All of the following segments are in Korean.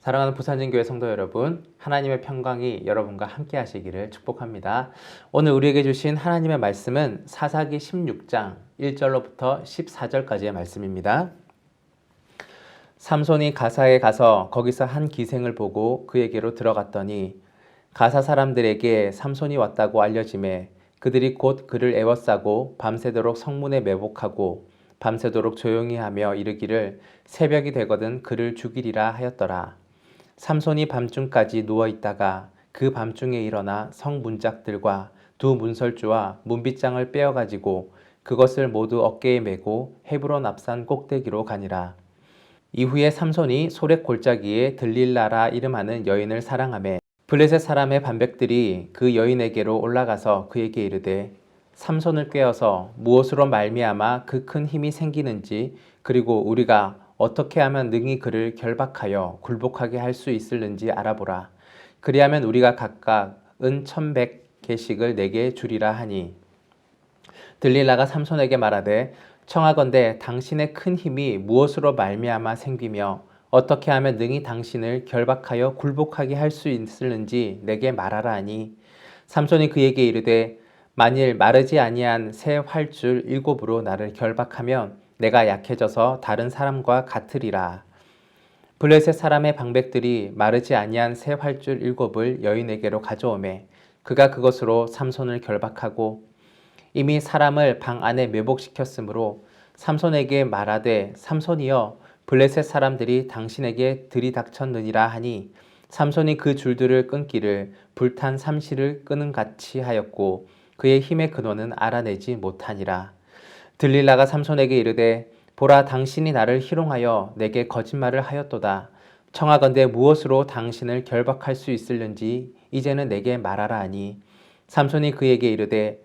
사랑하는 부산진교회 성도 여러분, 하나님의 평강이 여러분과 함께 하시기를 축복합니다. 오늘 우리에게 주신 하나님의 말씀은 사사기 16장 1절로부터 14절까지의 말씀입니다. 삼손이 가사에 가서 거기서 한 기생을 보고 그에게로 들어갔더니 가사 사람들에게 삼손이 왔다고 알려지매 그들이 곧 그를 에워싸고 밤새도록 성문에 매복하고 밤새도록 조용히 하며 이르기를 새벽이 되거든 그를 죽이리라 하였더라. 삼손이 밤중까지 누워있다가 그 밤중에 일어나 성 문짝들과 두 문설주와 문빗장을 빼어가지고 그것을 모두 어깨에 메고 헤브론 앞산 꼭대기로 가니라. 이후에 삼손이 소렉 골짜기에 들릴라라 이름하는 여인을 사랑하매 블레셋 사람의 반백들이 그 여인에게로 올라가서 그에게 이르되 삼손을 꾀어서 무엇으로 말미암아 그 큰 힘이 생기는지 그리고 우리가 어떻게 하면 능히 그를 결박하여 굴복하게 할 수 있을는지 알아보라. 그리하면 우리가 각각 은 1,100개씩을 내게 주리라 하니 들릴라가 삼손에게 말하되 청하건대 당신의 큰 힘이 무엇으로 말미암아 생기며 어떻게 하면 능히 당신을 결박하여 굴복하게 할 수 있을는지 내게 말하라 하니 삼손이 그에게 이르되 만일 마르지 아니한 새 활줄 7으로 나를 결박하면 내가 약해져서 다른 사람과 같으리라. 블레셋 사람의 방백들이 마르지 아니한 새 활줄 7을 여인에게로 가져오매 그가 그것으로 삼손을 결박하고 이미 사람을 방 안에 매복시켰으므로 삼손에게 말하되 삼손이여 블레셋 사람들이 당신에게 들이닥쳤느니라 하니 삼손이 그 줄들을 끊기를 불탄 삼시를 끄는 같이 하였고 그의 힘의 근원은 알아내지 못하니라. 들릴라가 삼손에게 이르되 보라 당신이 나를 희롱하여 내게 거짓말을 하였도다. 청하건대 무엇으로 당신을 결박할 수 있을는지 이제는 내게 말하라 하니 삼손이 그에게 이르되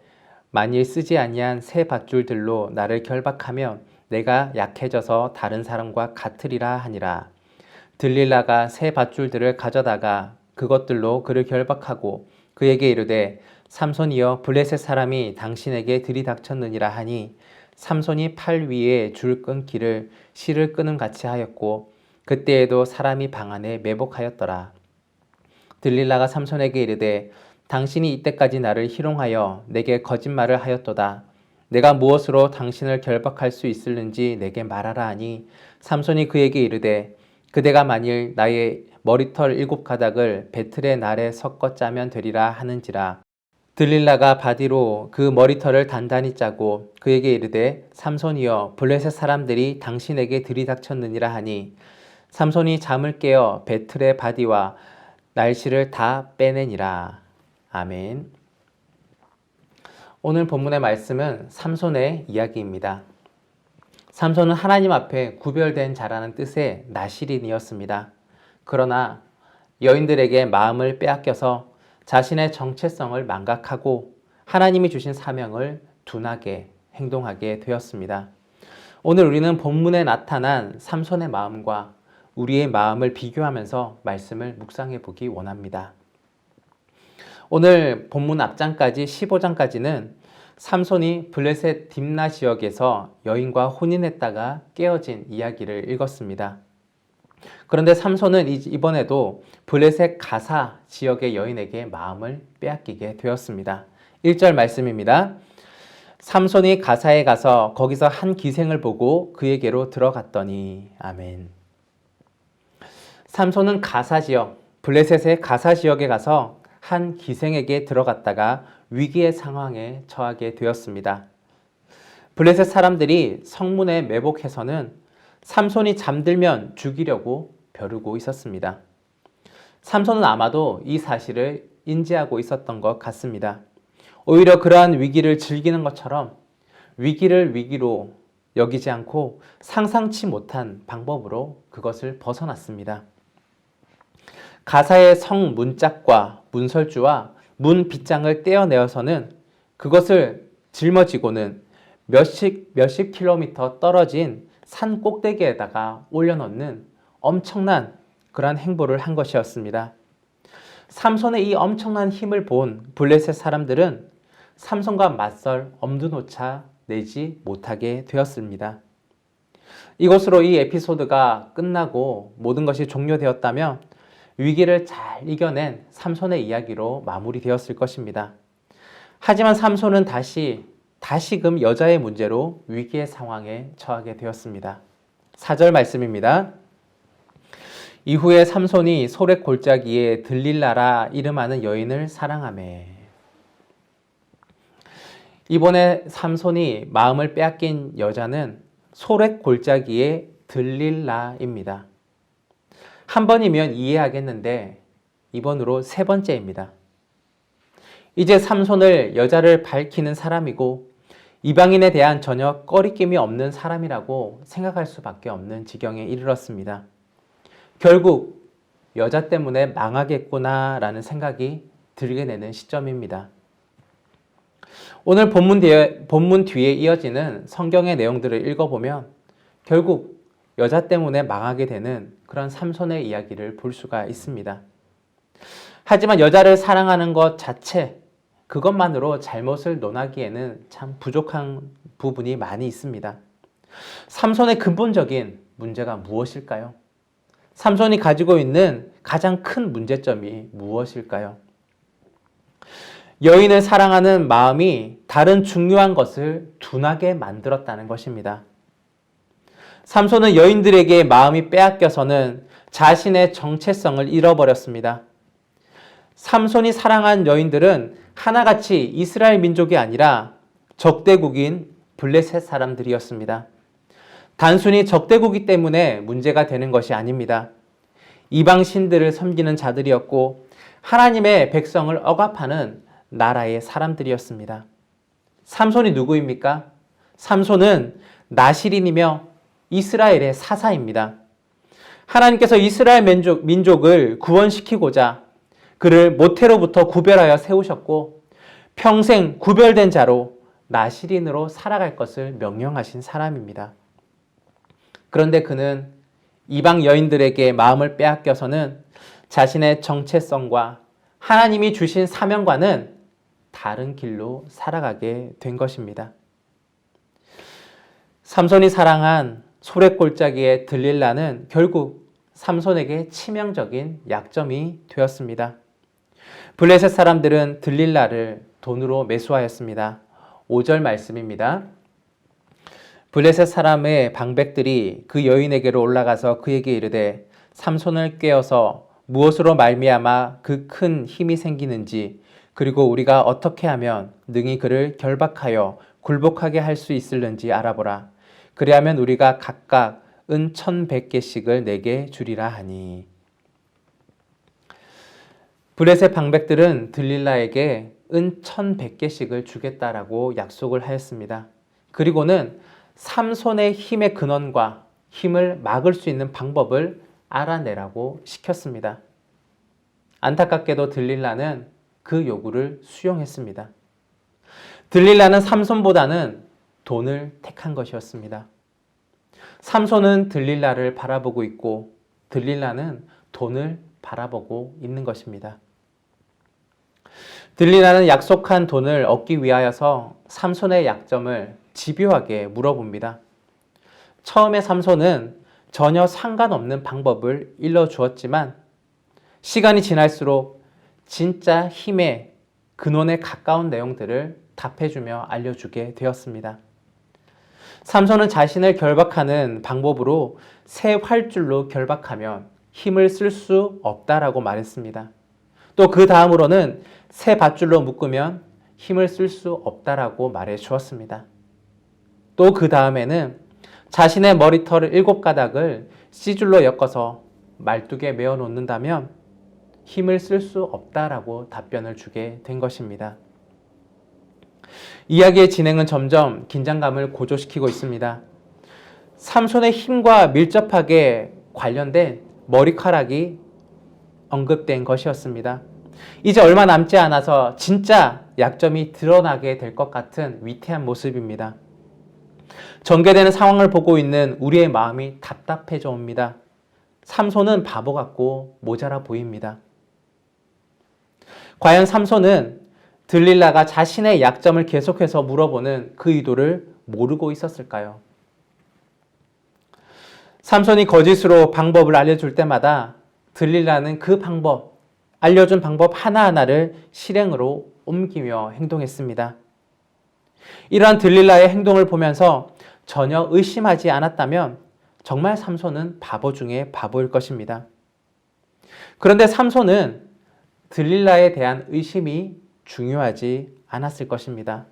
만일 쓰지 아니한 새 밧줄들로 나를 결박하면 내가 약해져서 다른 사람과 같으리라 하니라. 들릴라가 새 밧줄들을 가져다가 그것들로 그를 결박하고 그에게 이르되 삼손이여 블레셋 사람이 당신에게 들이닥쳤느니라 하니 삼손이 팔 위에 줄 끊기를 실을 끄는 같이 하였고 그때에도 사람이 방 안에 매복하였더라. 들릴라가 삼손에게 이르되 당신이 이때까지 나를 희롱하여 내게 거짓말을 하였도다. 내가 무엇으로 당신을 결박할 수 있을는지 내게 말하라 하니 삼손이 그에게 이르되 그대가 만일 나의 머리털 7가닥을 배틀의 날에 섞어 짜면 되리라 하는지라. 들릴라가 바디로 그 머리털을 단단히 짜고 그에게 이르되 삼손이여 블레셋 사람들이 당신에게 들이닥쳤느니라 하니 삼손이 잠을 깨어 배틀의 바디와 날씨를 다 빼내니라. 아멘. 오늘 본문의 말씀은 삼손의 이야기입니다. 삼손은 하나님 앞에 구별된 자라는 뜻의 나실인이었습니다. 그러나 여인들에게 마음을 빼앗겨서 자신의 정체성을 망각하고 하나님이 주신 사명을 둔하게 행동하게 되었습니다. 오늘 우리는 본문에 나타난 삼손의 마음과 우리의 마음을 비교하면서 말씀을 묵상해 보기 원합니다. 오늘 본문 앞장까지 15장까지는 삼손이 블레셋 딥나 지역에서 여인과 혼인했다가 깨어진 이야기를 읽었습니다. 그런데 삼손은 이번에도 블레셋 가사 지역의 여인에게 마음을 빼앗기게 되었습니다. 1절 말씀입니다. 삼손이 가사에 가서 거기서 한 기생을 보고 그에게로 들어갔더니 아멘. 삼손은 가사 지역, 블레셋의 가사 지역에 가서 한 기생에게 들어갔다가 위기의 상황에 처하게 되었습니다. 블레셋 사람들이 성문에 매복해서는 삼손이 잠들면 죽이려고 벼르고 있었습니다. 삼손은 아마도 이 사실을 인지하고 있었던 것 같습니다. 오히려 그러한 위기를 즐기는 것처럼 위기를 위기로 여기지 않고 상상치 못한 방법으로 그것을 벗어났습니다. 가사의 성 문짝과 문설주와 문 빗장을 떼어내어서는 그것을 짊어지고는 몇십 킬로미터 떨어진 산 꼭대기에다가 올려놓는 엄청난 그러한 행보를 한 것이었습니다. 삼손의 이 엄청난 힘을 본 블레셋 사람들은 삼손과 맞설 엄두조차 내지 못하게 되었습니다. 이것으로 이 에피소드가 끝나고 모든 것이 종료되었다면 위기를 잘 이겨낸 삼손의 이야기로 마무리되었을 것입니다. 하지만 삼손은 다시금 여자의 문제로 위기의 상황에 처하게 되었습니다. 4절 말씀입니다. 이후에 삼손이 소렛 골짜기에 들릴라라 이름하는 여인을 사랑하매. 이번에 삼손이 마음을 빼앗긴 여자는 소렛 골짜기의 들릴라입니다. 한 번이면 이해하겠는데 이번으로 세 번째입니다. 이제 삼손을 여자를 밝히는 사람이고 이방인에 대한 전혀 꺼리낌이 없는 사람이라고 생각할 수밖에 없는 지경에 이르렀습니다. 결국 여자 때문에 망하겠구나라는 생각이 들게 되는 시점입니다. 오늘 본문 뒤에 이어지는 성경의 내용들을 읽어보면 결국 여자 때문에 망하게 되는 그런 삼손의 이야기를 볼 수가 있습니다. 하지만 여자를 사랑하는 것 자체, 그것만으로 잘못을 논하기에는 참 부족한 부분이 많이 있습니다. 삼손의 근본적인 문제가 무엇일까요? 삼손이 가지고 있는 가장 큰 문제점이 무엇일까요? 여인을 사랑하는 마음이 다른 중요한 것을 둔하게 만들었다는 것입니다. 삼손은 여인들에게 마음이 빼앗겨서는 자신의 정체성을 잃어버렸습니다. 삼손이 사랑한 여인들은 하나같이 이스라엘 민족이 아니라 적대국인 블레셋 사람들이었습니다. 단순히 적대국이기 때문에 문제가 되는 것이 아닙니다. 이방 신들을 섬기는 자들이었고 하나님의 백성을 억압하는 나라의 사람들이었습니다. 삼손이 누구입니까? 삼손은 나실인이며 이스라엘의 사사입니다. 하나님께서 이스라엘 민족을 구원시키고자 그를 모태로부터 구별하여 세우셨고 평생 구별된 자로 나실인으로 살아갈 것을 명령하신 사람입니다. 그런데 그는 이방 여인들에게 마음을 빼앗겨서는 자신의 정체성과 하나님이 주신 사명과는 다른 길로 살아가게 된 것입니다. 삼손이 사랑한 소렛 골짜기에 들릴라는 결국 삼손에게 치명적인 약점이 되었습니다. 블레셋 사람들은 들릴라를 돈으로 매수하였습니다. 5절 말씀입니다. 블레셋 사람의 방백들이 그 여인에게로 올라가서 그에게 이르되 삼손을 꾀어서 무엇으로 말미암아 그 큰 힘이 생기는지 그리고 우리가 어떻게 하면 능히 그를 결박하여 굴복하게 할 수 있을는지 알아보라. 그리하면 우리가 각각 은 1,100개씩을 내게 주리라 하니. 블레셋 방백들은 들릴라에게 은 1,100개씩을 주겠다라고 약속을 하였습니다. 그리고는 삼손의 힘의 근원과 힘을 막을 수 있는 방법을 알아내라고 시켰습니다. 안타깝게도 들릴라는 그 요구를 수용했습니다. 들릴라는 삼손보다는 돈을 택한 것이었습니다. 삼손은 들릴라를 바라보고 있고 들릴라는 돈을 바라보고 있는 것입니다. 들릴라는 약속한 돈을 얻기 위하여서 삼손의 약점을 집요하게 물어봅니다. 처음에 삼손은 전혀 상관없는 방법을 일러주었지만 시간이 지날수록 진짜 힘의 근원에 가까운 내용들을 답해주며 알려주게 되었습니다. 삼손은 자신을 결박하는 방법으로 새 활줄로 결박하면 힘을 쓸 수 없다라고 말했습니다. 또 그 다음으로는 새 밧줄로 묶으면 힘을 쓸 수 없다라고 말해 주었습니다. 또 그 다음에는 자신의 머리털 7가닥을 씨줄로 엮어서 말뚝에 메어 놓는다면 힘을 쓸 수 없다라고 답변을 주게 된 것입니다. 이야기의 진행은 점점 긴장감을 고조시키고 있습니다. 삼손의 힘과 밀접하게 관련된 머리카락이 언급된 것이었습니다. 이제 얼마 남지 않아서 진짜 약점이 드러나게 될 것 같은 위태한 모습입니다. 전개되는 상황을 보고 있는 우리의 마음이 답답해져 옵니다. 삼손은 바보 같고 모자라 보입니다. 과연 삼손은 들릴라가 자신의 약점을 계속해서 물어보는 그 의도를 모르고 있었을까요? 삼손이 거짓으로 방법을 알려줄 때마다 들릴라는 그 방법, 알려준 방법 하나하나를 실행으로 옮기며 행동했습니다. 이러한 들릴라의 행동을 보면서 전혀 의심하지 않았다면 정말 삼손은 바보 중에 바보일 것입니다. 그런데 삼손은 들릴라에 대한 의심이 중요하지 않았을 것입니다.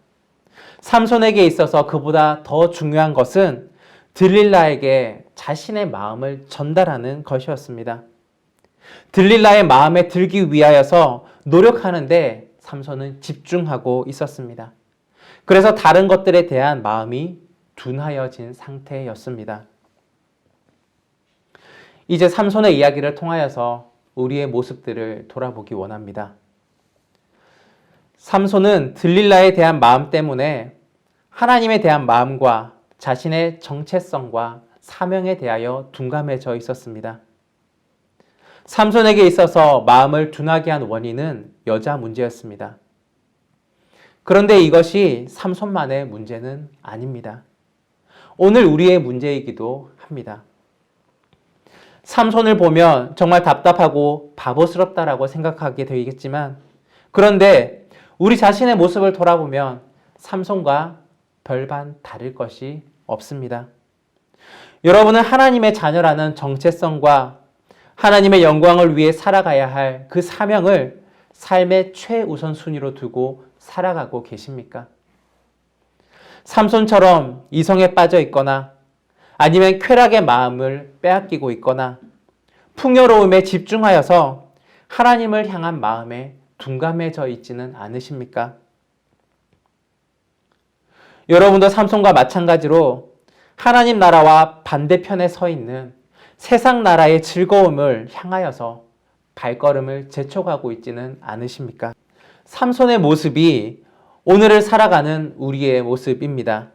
삼손에게 있어서 그보다 더 중요한 것은 들릴라에게 자신의 마음을 전달하는 것이었습니다. 들릴라의 마음에 들기 위하여서 노력하는데 삼손은 집중하고 있었습니다. 그래서 다른 것들에 대한 마음이 둔하여진 상태였습니다. 이제 삼손의 이야기를 통하여서 우리의 모습들을 돌아보기 원합니다. 삼손은 들릴라에 대한 마음 때문에 하나님에 대한 마음과 자신의 정체성과 사명에 대하여 둔감해져 있었습니다. 삼손에게 있어서 마음을 둔하게 한 원인은 여자 문제였습니다. 그런데 이것이 삼손만의 문제는 아닙니다. 오늘 우리의 문제이기도 합니다. 삼손을 보면 정말 답답하고 바보스럽다라고 생각하게 되겠지만, 그런데 우리 자신의 모습을 돌아보면 삼손과 별반 다를 것이 없습니다. 여러분은 하나님의 자녀라는 정체성과 하나님의 영광을 위해 살아가야 할 그 사명을 삶의 최우선순위로 두고 살아가고 계십니까? 삼손처럼 이성에 빠져 있거나 아니면 쾌락의 마음을 빼앗기고 있거나 풍요로움에 집중하여서 하나님을 향한 마음에 둔감해져 있지는 않으십니까? 여러분도 삼손과 마찬가지로 하나님 나라와 반대편에 서 있는 세상 나라의 즐거움을 향하여서 발걸음을 재촉하고 있지는 않으십니까? 삼손의 모습이 오늘을 살아가는 우리의 모습입니다.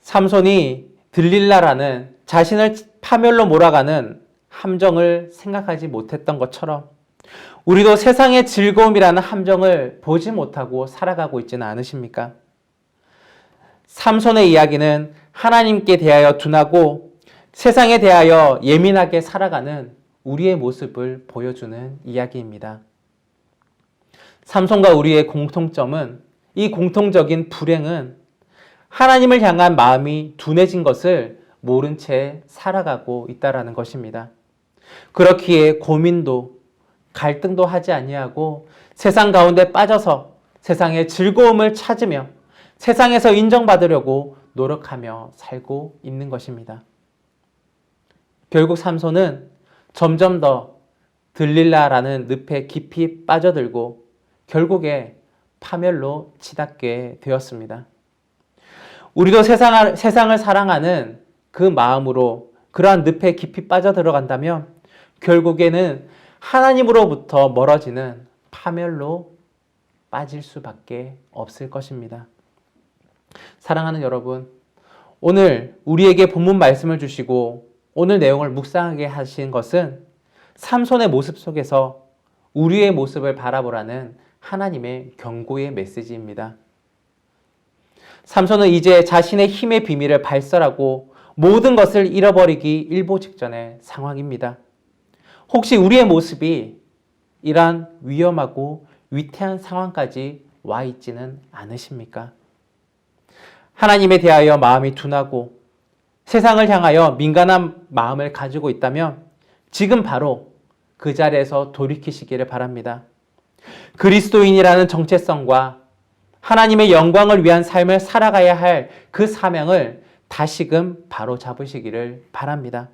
삼손이 들릴라라는 자신을 파멸로 몰아가는 함정을 생각하지 못했던 것처럼 우리도 세상의 즐거움이라는 함정을 보지 못하고 살아가고 있지는 않으십니까? 삼손의 이야기는 하나님께 대하여 둔하고 세상에 대하여 예민하게 살아가는 우리의 모습을 보여주는 이야기입니다. 삼손과 우리의 공통점은, 이 공통적인 불행은 하나님을 향한 마음이 둔해진 것을 모른 채 살아가고 있다는 것입니다. 그렇기에 고민도 갈등도 하지 아니하고 세상 가운데 빠져서 세상의 즐거움을 찾으며 세상에서 인정받으려고 노력하며 살고 있는 것입니다. 결국 삼손은 점점 더 들릴라라는 늪에 깊이 빠져들고 결국에 파멸로 치닫게 되었습니다. 우리도 세상을 사랑하는 그 마음으로 그러한 늪에 깊이 빠져들어간다면 결국에는 하나님으로부터 멀어지는 파멸로 빠질 수밖에 없을 것입니다. 사랑하는 여러분, 오늘 우리에게 본문 말씀을 주시고 오늘 내용을 묵상하게 하신 것은 삼손의 모습 속에서 우리의 모습을 바라보라는 하나님의 경고의 메시지입니다. 삼손은 이제 자신의 힘의 비밀을 발설하고 모든 것을 잃어버리기 일보 직전의 상황입니다. 혹시 우리의 모습이 이러한 위험하고 위태한 상황까지 와 있지는 않으십니까? 하나님에 대하여 마음이 둔하고 세상을 향하여 민감한 마음을 가지고 있다면 지금 바로 그 자리에서 돌이키시기를 바랍니다. 그리스도인이라는 정체성과 하나님의 영광을 위한 삶을 살아가야 할 그 사명을 다시금 바로 잡으시기를 바랍니다.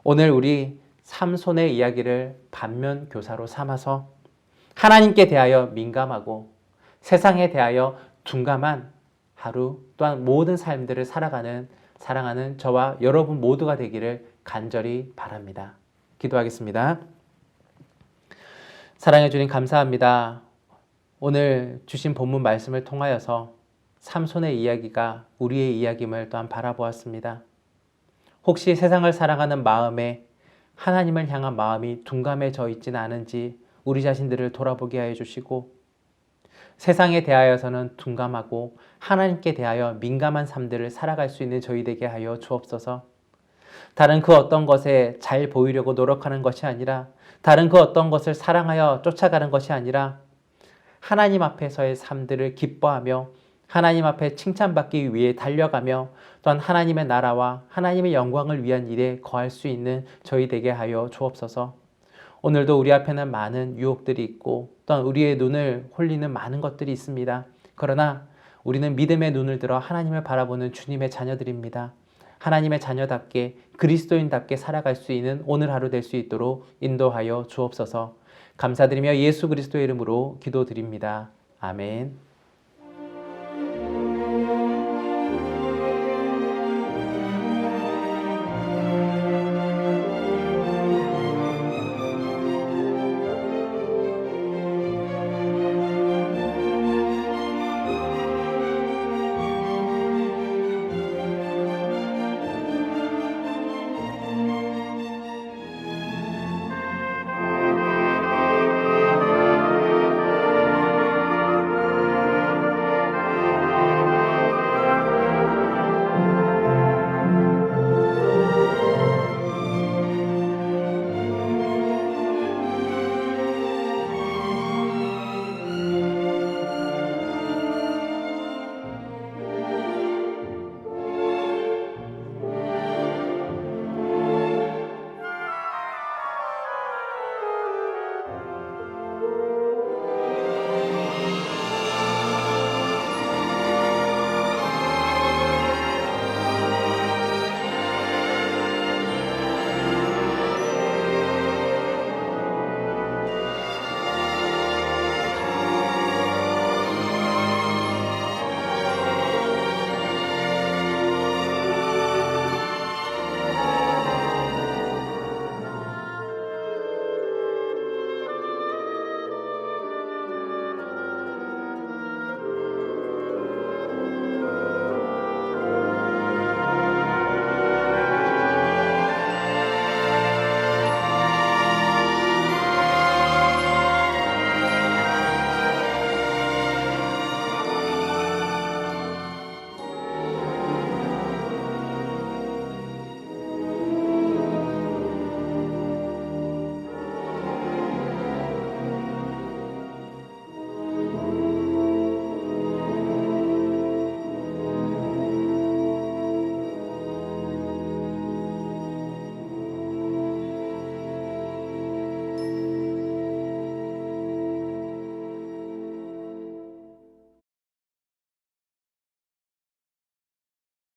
오늘 우리 삼손의 이야기를 반면 교사로 삼아서 하나님께 대하여 민감하고 세상에 대하여 둔감한 하루 또한 모든 삶들을 사랑하는 저와 여러분 모두가 되기를 간절히 바랍니다. 기도하겠습니다. 사랑해 주님 감사합니다. 오늘 주신 본문 말씀을 통하여서 삼손의 이야기가 우리의 이야기임을 또한 바라보았습니다. 혹시 세상을 사랑하는 마음에 하나님을 향한 마음이 둔감해져 있지는 않은지 우리 자신들을 돌아보게 하여 주시고 세상에 대하여서는 둔감하고 하나님께 대하여 민감한 삶들을 살아갈 수 있는 저희 되게 하여 주옵소서. 다른 그 어떤 것에 잘 보이려고 노력하는 것이 아니라, 다른 그 어떤 것을 사랑하여 쫓아가는 것이 아니라, 하나님 앞에서의 삶들을 기뻐하며 하나님 앞에 칭찬받기 위해 달려가며 또한 하나님의 나라와 하나님의 영광을 위한 일에 거할 수 있는 저희 되게 하여 주옵소서. 오늘도 우리 앞에는 많은 유혹들이 있고 또한 우리의 눈을 홀리는 많은 것들이 있습니다. 그러나 우리는 믿음의 눈을 들어 하나님을 바라보는 주님의 자녀들입니다. 하나님의 자녀답게 그리스도인답게 살아갈 수 있는 오늘 하루 될 수 있도록 인도하여 주옵소서. 감사드리며 예수 그리스도의 이름으로 기도드립니다. 아멘.